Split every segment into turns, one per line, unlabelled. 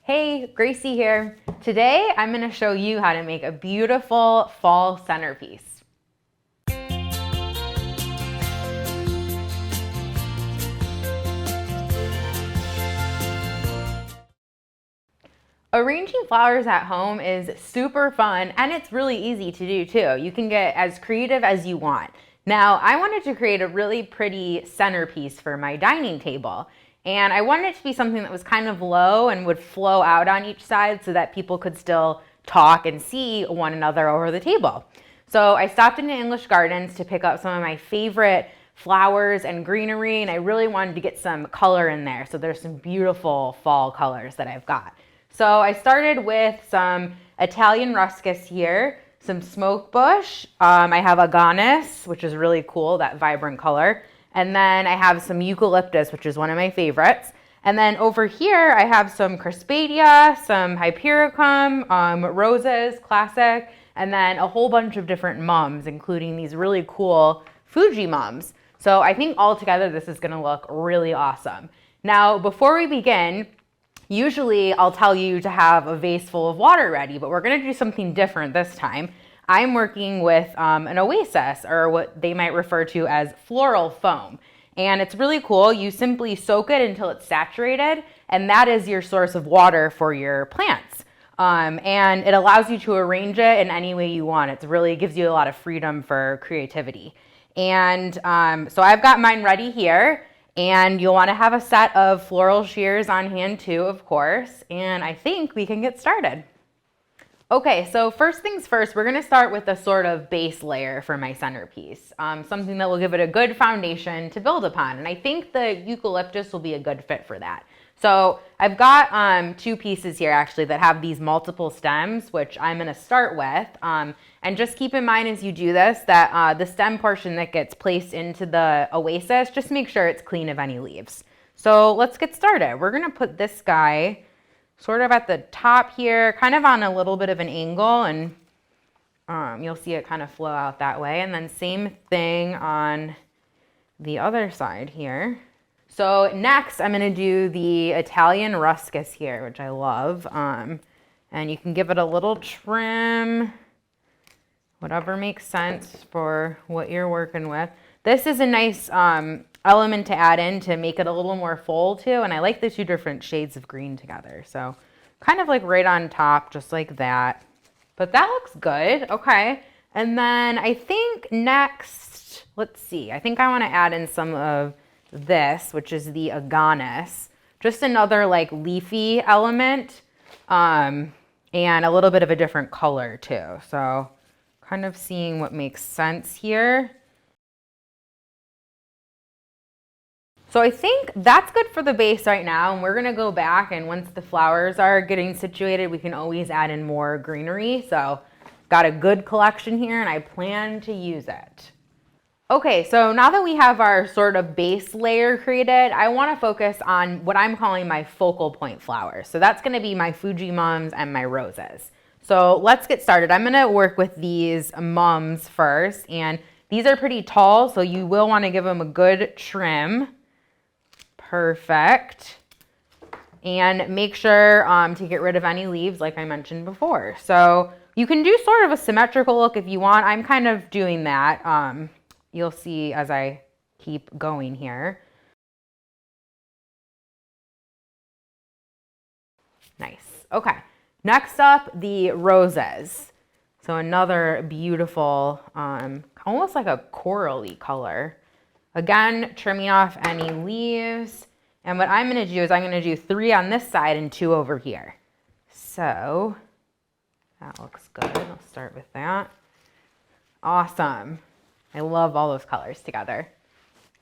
Hey, Gracie here. Today I'm going to show you how to make a beautiful fall centerpiece. Arranging flowers at home is super fun and it's really easy to do too. You can get as creative as you want. Now, I wanted to create a really pretty centerpiece for my dining table. And I wanted it to be something that was kind of low and would flow out on each side so that people could still talk and see one another over the table. So I stopped into English Gardens to pick up some of my favorite flowers and greenery, and I really wanted to get some color in there. So there's some beautiful fall colors that I've got. So I started with some Italian ruscus here, some smoke bush. I have aganis, which is really cool, that vibrant color. And then I have some eucalyptus, which is one of my favorites. And then over here, I have some crispadia, some hypericum, roses, classic, and then a whole bunch of different mums, including these really cool Fuji mums. So I think altogether, this is gonna look really awesome. Now, before we begin, usually I'll tell you to have a vase full of water ready, but we're gonna do something different this time. I'm working with an oasis, or what they might refer to as floral foam. And it's really cool. You simply soak it until it's saturated, and that is your source of water for your plants. And it allows you to arrange it in any way you want. It really gives you a lot of freedom for creativity. And so I've got mine ready here. And you'll want to have a set of floral shears on hand too, of course. And I think we can get started. Okay, so first things first, we're gonna start with a sort of base layer for my centerpiece, something that will give it a good foundation to build upon. And I think the eucalyptus will be a good fit for that. So I've got two pieces here actually that have these multiple stems, which I'm gonna start with. And just keep in mind as you do this that the stem portion that gets placed into the oasis, just make sure it's clean of any leaves. So let's get started. We're gonna put this guy sort of at the top here, kind of on a little bit of an angle, and you'll see it kind of flow out that way. And then same thing on the other side here. So next I'm gonna do the Italian ruscus here, which I love. And you can give it a little trim, whatever makes sense for what you're working with. This is a nice element to add in to make it a little more full too. And I like the two different shades of green together. So kind of like right on top, just like that. But that looks good. Okay. And then I think next, let's see, I think I want to add in some of this, which is the aganis, just another like leafy element, and a little bit of a different color too. So kind of seeing what makes sense here. So I think that's good for the base right now, and we're gonna go back, and once the flowers are getting situated, we can always add in more greenery. So got a good collection here, and I plan to use it. Okay, so now that we have our sort of base layer created, I wanna focus on what I'm calling my focal point flowers. So that's gonna be my Fuji mums and my roses. So let's get started. I'm gonna work with these mums first, and these are pretty tall, so you will wanna give them a good trim. Perfect. And make sure to get rid of any leaves like I mentioned before. So you can do sort of a symmetrical look if you want. I'm kind of doing that. You'll see as I keep going here. Nice. Okay. Next up, the roses. So another beautiful, almost like a corally color. Again, trimming off any leaves. And what I'm gonna do is I'm gonna do 3 on this side and 2 over here. So that looks good. I'll start with that. Awesome. I love all those colors together.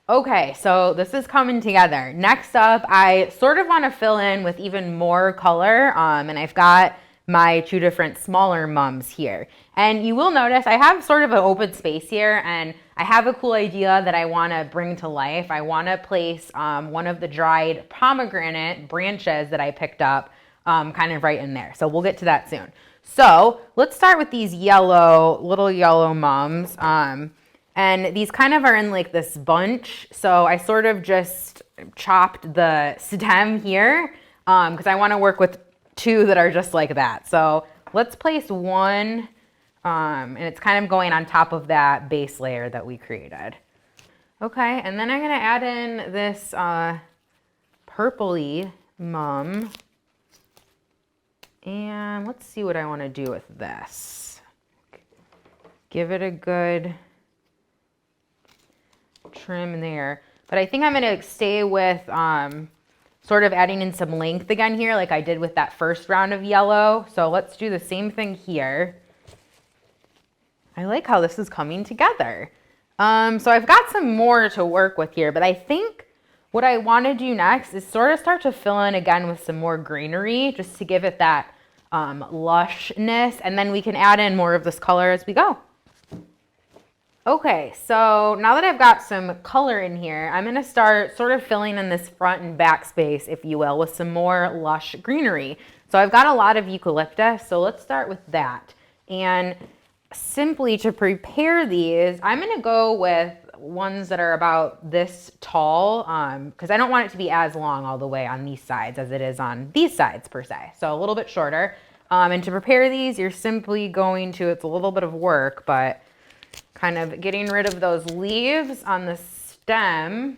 Okay, so this is coming together. Next up, I sort of wanna fill in with even more color, and I've got my 2 different smaller mums here. And you will notice I have sort of an open space here, and I have a cool idea that I want to bring to life. I want to place one of the dried pomegranate branches that I picked up kind of right in there. So we'll get to that soon. So let's start with these little yellow mums. And these kind of are in like this bunch. So I sort of just chopped the stem here because I want to work with two that are just like that. So let's place one, and it's kind of going on top of that base layer that we created. Okay, and then I'm gonna add in this purpley mum. And let's see what I wanna do with this. Give it a good trim there. But I think I'm gonna stay with sort of adding in some length again here like I did with that first round of yellow. So let's do the same thing here. I like how this is coming together. So I've got some more to work with here, but I think what I wanna do next is sort of start to fill in again with some more greenery just to give it that lushness, and then we can add in more of this color as we go. Okay, so now that I've got some color in here, I'm gonna start sort of filling in this front and back space, if you will, with some more lush greenery. So I've got a lot of eucalyptus, so let's start with that. And simply to prepare these, I'm gonna go with ones that are about this tall, because I don't want it to be as long all the way on these sides as it is on these sides per se. So a little bit shorter. And to prepare these, you're simply going to, it's a little bit of work, but kind of getting rid of those leaves on the stem,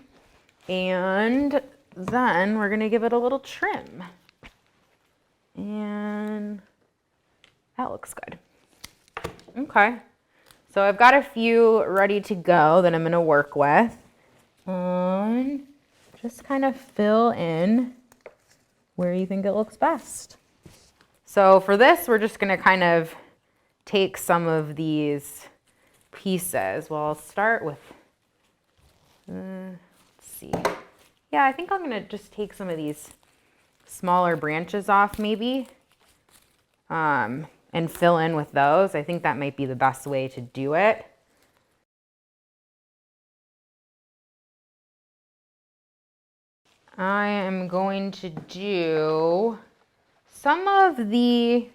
and then we're gonna give it a little trim. And that looks good. Okay, so I've got a few ready to go that I'm gonna work with. And just kind of fill in where you think it looks best. So for this, we're just gonna kind of take some of these pieces. Well, I'll start with, let's see. Yeah, I think I'm gonna just take some of these smaller branches off maybe, and fill in with those. I think that might be the best way to do it. I am going to do some of the,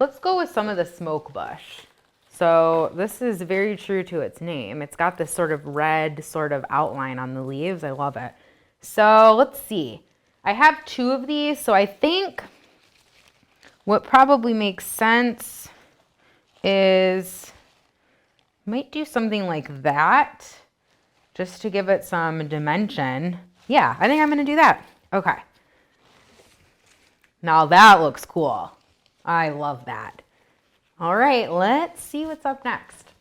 let's go with some of the smoke bush. So this is very true to its name. It's got this sort of red sort of outline on the leaves. I love it. So let's see. I have two of these, so I think what probably makes sense is might do something like that just to give it some dimension. Yeah, I think I'm gonna do that. Okay. Now that looks cool. I love that. All right, let's see what's up next.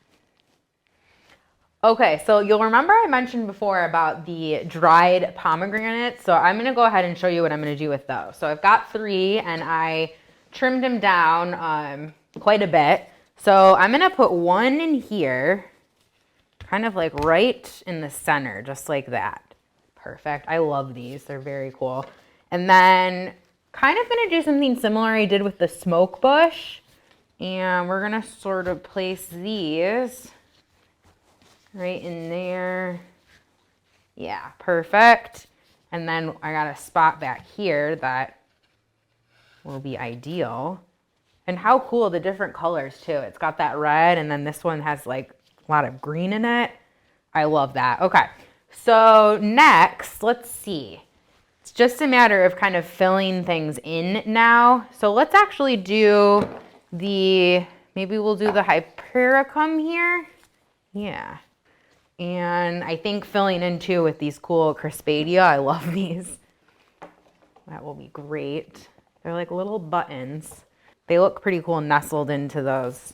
Okay, so you'll remember I mentioned before about the dried pomegranates. So I'm gonna go ahead and show you what I'm gonna do with those. So I've got 3 and I trimmed them down quite a bit. So I'm gonna put one in here, kind of like right in the center, just like that. Perfect, I love these, they're very cool. And then kind of gonna do something similar I did with the smoke bush. And we're gonna sort of place these right in there. Yeah, perfect. And then I got a spot back here that will be ideal. And how cool, the different colors too. It's got that red, and then this one has like a lot of green in it. I love that. Okay, so next, let's see. It's just a matter of kind of filling things in now. So let's actually do maybe we'll do the Hypericum here. Yeah. And I think filling in too with these cool Crispadia. I love these. That will be great. They're like little buttons. They look pretty cool nestled into those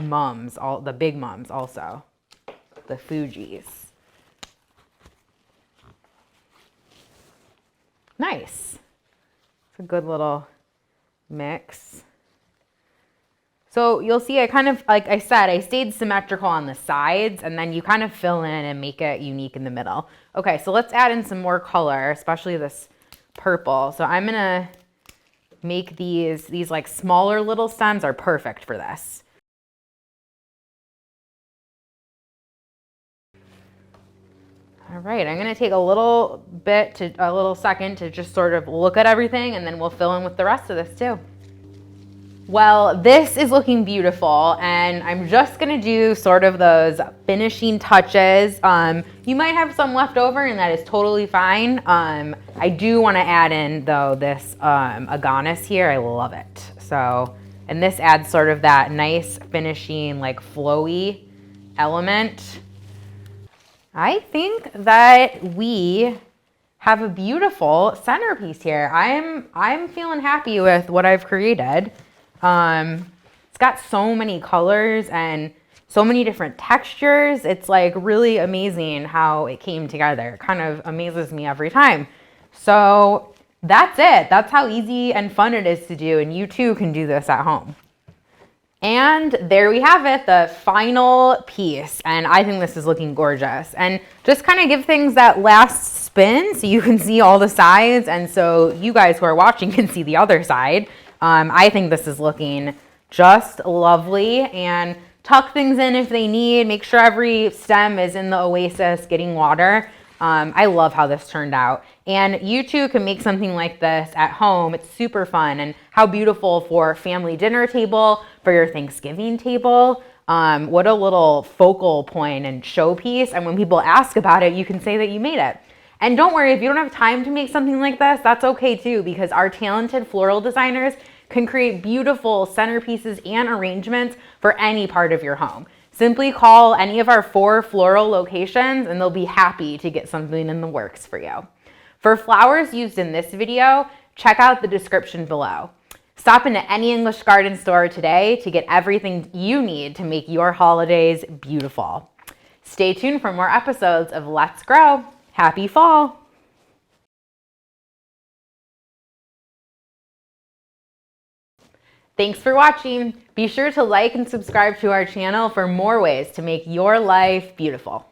mums, all the big mums also. The Fujis. Nice. It's a good little mix. So you'll see I kind of, like I said, I stayed symmetrical on the sides, and then you kind of fill in and make it unique in the middle. Okay, so let's add in some more color, especially this purple. So I'm gonna make these like smaller little stems are perfect for this. All right, I'm gonna take a little second to just sort of look at everything, and then we'll fill in with the rest of this too. Well, this is looking beautiful, and I'm just gonna do sort of those finishing touches. You might have some left over, and that is totally fine. I do wanna add in, though, this aganis here. I love it. So, and this adds sort of that nice finishing, like flowy element. I think that we have a beautiful centerpiece here. I'm feeling happy with what I've created. It's got so many colors and so many different textures. It's like really amazing how it came together. It kind of amazes me every time. So that's it. That's how easy and fun it is to do, and you too can do this at home. And there we have it, the final piece. And I think this is looking gorgeous. And just kind of give things that last spin so you can see all the sides, and so you guys who are watching can see the other side. I think this is looking just lovely, and tuck things in if they need. Make sure every stem is in the oasis getting water. I love how this turned out. And you too can make something like this at home. It's super fun, and how beautiful for family dinner table, for your Thanksgiving table. What a little focal point and showpiece. And when people ask about it, you can say that you made it. And don't worry, if you don't have time to make something like this, that's okay too, because our talented floral designers can create beautiful centerpieces and arrangements for any part of your home. Simply call any of our 4 floral locations and they'll be happy to get something in the works for you. For flowers used in this video, check out the description below. Stop into any English garden store today to get everything you need to make your holidays beautiful. Stay tuned for more episodes of Let's Grow. Happy fall! Thanks for watching. Be sure to like and subscribe to our channel for more ways to make your life beautiful.